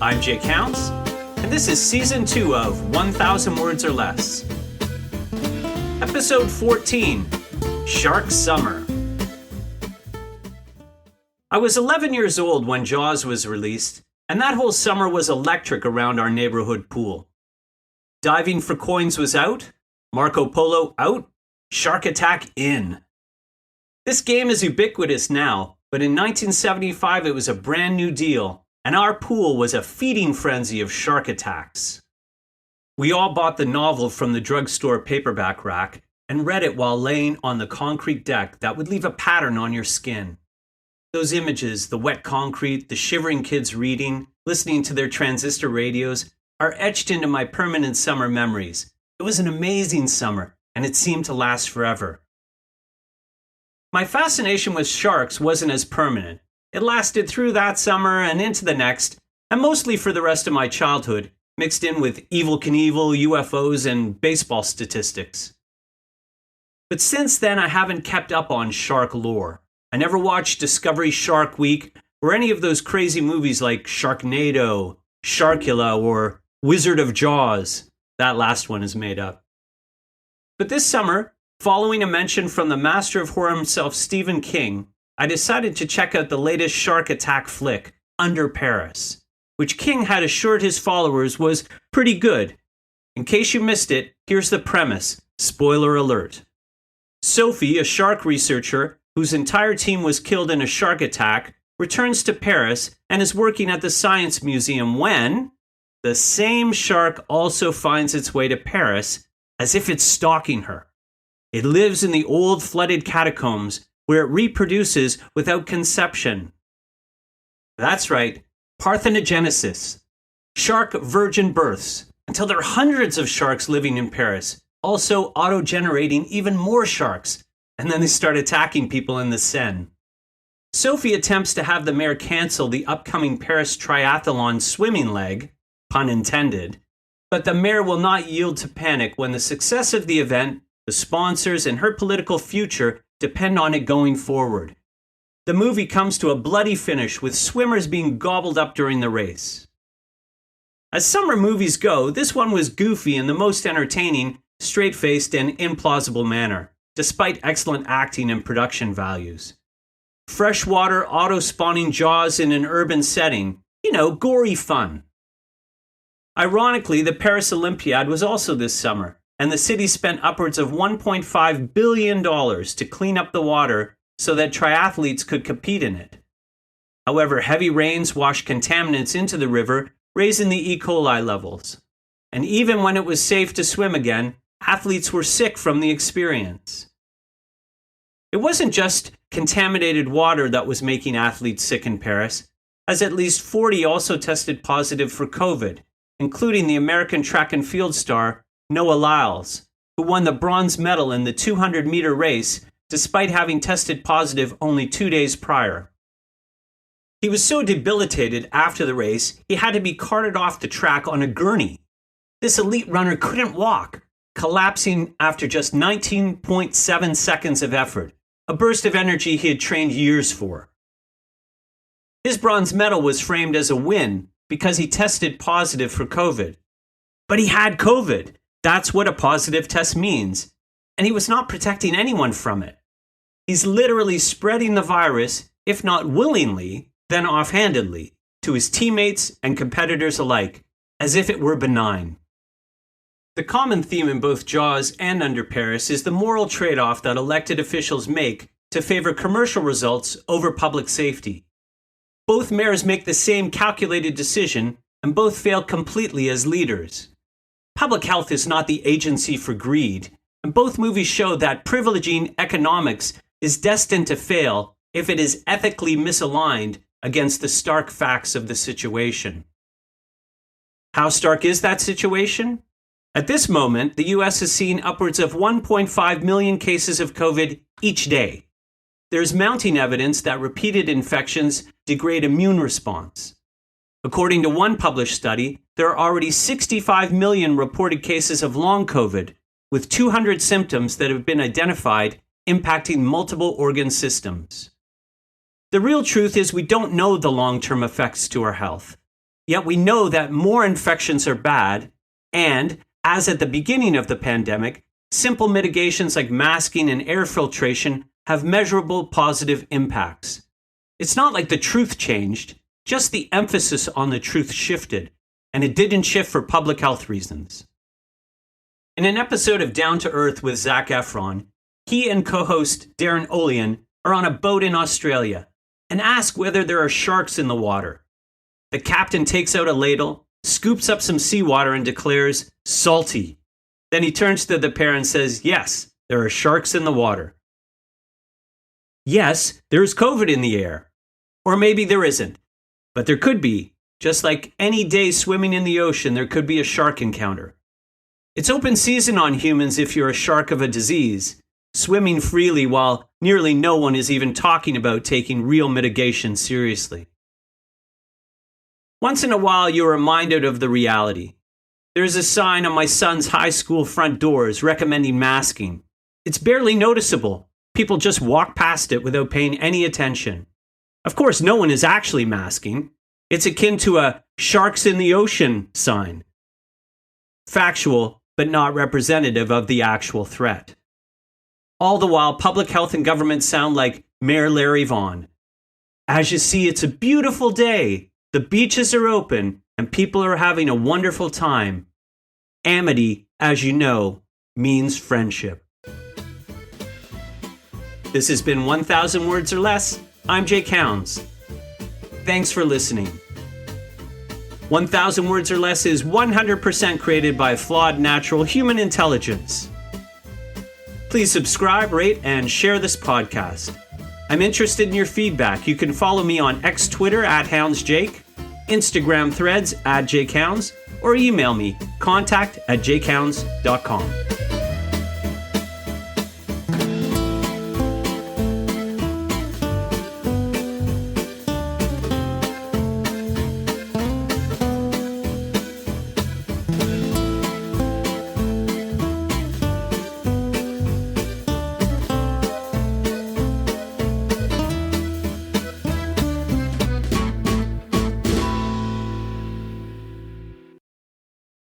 I'm Jake Hounds, and this is Season 2 of 1,000 Words or Less. Episode 14, Shark Summer. I was 11 years old when Jaws was released, and that whole summer was electric around our neighborhood pool. Diving for Coins was out, Marco Polo out, Shark Attack in. This game is ubiquitous now, but in 1975 it was a brand new deal, and our pool was a feeding frenzy of shark attacks. We all bought the novel from the drugstore paperback rack and read it while laying on the concrete deck that would leave a pattern on your skin. Those images, the wet concrete, the shivering kids reading, listening to their transistor radios, are etched into my permanent summer memories. It was an amazing summer, and it seemed to last forever. My fascination with sharks wasn't as permanent. It lasted through that summer and into the next, and mostly for the rest of my childhood, mixed in with Evel Knievel, UFOs, and baseball statistics. But since then, I haven't kept up on shark lore. I never watched Discovery Shark Week or any of those crazy movies like Sharknado, Sharkula, or Wizard of Jaws. That last one is made up. But this summer, following a mention from the master of horror himself, Stephen King, I decided to check out the latest shark attack flick, Under Paris, which King had assured his followers was pretty good. In case you missed it, here's the premise. Spoiler alert. Sophie, a shark researcher whose entire team was killed in a shark attack, returns to Paris and is working at the Science Museum when the same shark also finds its way to Paris, as if it's stalking her. It lives in the old flooded catacombs where it reproduces without conception. That's right, parthenogenesis. Shark virgin births, until there are hundreds of sharks living in Paris, also auto-generating even more sharks, and then they start attacking people in the Seine. Sophie attempts to have the mayor cancel the upcoming Paris triathlon swimming leg, pun intended, but the mayor will not yield to panic when the success of the event, the sponsors, and her political future depend on it going forward. The movie comes to a bloody finish with swimmers being gobbled up during the race. As summer movies go, this one was goofy in the most entertaining, straight-faced, and implausible manner, despite excellent acting and production values. Freshwater, auto-spawning Jaws in an urban setting, gory fun. Ironically, the Paris Olympiad was also this summer, and the city spent upwards of $1.5 billion to clean up the water so that triathletes could compete in it. However, heavy rains washed contaminants into the river, raising the E. coli levels. And even when it was safe to swim again, athletes were sick from the experience. It wasn't just contaminated water that was making athletes sick in Paris, as at least 40 also tested positive for COVID, including the American track and field star Noah Lyles, who won the bronze medal in the 200-meter race despite having tested positive only 2 days prior. He was so debilitated after the race, he had to be carted off the track on a gurney. This elite runner couldn't walk, collapsing after just 19.7 seconds of effort, a burst of energy he had trained years for. His bronze medal was framed as a win because he tested positive for COVID. But he had COVID. That's what a positive test means. And he was not protecting anyone from it. He's literally spreading the virus, if not willingly, then offhandedly, to his teammates and competitors alike, as if it were benign. The common theme in both Jaws and Under Paris is the moral trade-off that elected officials make to favor commercial results over public safety. Both mayors make the same calculated decision, and both fail completely as leaders. Public health is not the agency for greed, and both movies show that privileging economics is destined to fail if it is ethically misaligned against the stark facts of the situation. How stark is that situation? At this moment, the U.S. has seen upwards of 1.5 million cases of COVID each day. There's mounting evidence that repeated infections degrade immune response. According to one published study, there are already 65 million reported cases of long COVID, with 200 symptoms that have been identified impacting multiple organ systems. The real truth is we don't know the long-term effects to our health. Yet we know that more infections are bad, and, as at the beginning of the pandemic, simple mitigations like masking and air filtration have measurable positive impacts. It's not like the truth changed, just the emphasis on the truth shifted, and it didn't shift for public health reasons. In an episode of Down to Earth with Zac Efron, he and co-host Darren Olean are on a boat in Australia and ask whether there are sharks in the water. The captain takes out a ladle, scoops up some seawater and declares, "Salty." Then he turns to the pair and says, "Yes, there are sharks in the water." Yes, there is COVID in the air. Or maybe there isn't. But there could be. Just like any day swimming in the ocean, there could be a shark encounter. It's open season on humans if you're a shark of a disease, swimming freely while nearly no one is even talking about taking real mitigation seriously. Once in a while, you're reminded of the reality. There's a sign on my son's high school front doors recommending masking. It's barely noticeable. People just walk past it without paying any attention. Of course, no one is actually masking. It's akin to a sharks in the ocean sign. Factual, but not representative of the actual threat. All the while, public health and government sound like Mayor Larry Vaughan. As you see, it's a beautiful day. The beaches are open and people are having a wonderful time. Amity, as you know, means friendship. This has been 1,000 Words or Less. I'm Jake Hounds. Thanks for listening. 1,000 Words or Less is 100% created by flawed natural human intelligence. Please subscribe, rate, and share this podcast. I'm interested in your feedback. You can follow me on X Twitter @HoundsJake, Instagram threads @JakeHounds, or email me contact@jakehounds.com.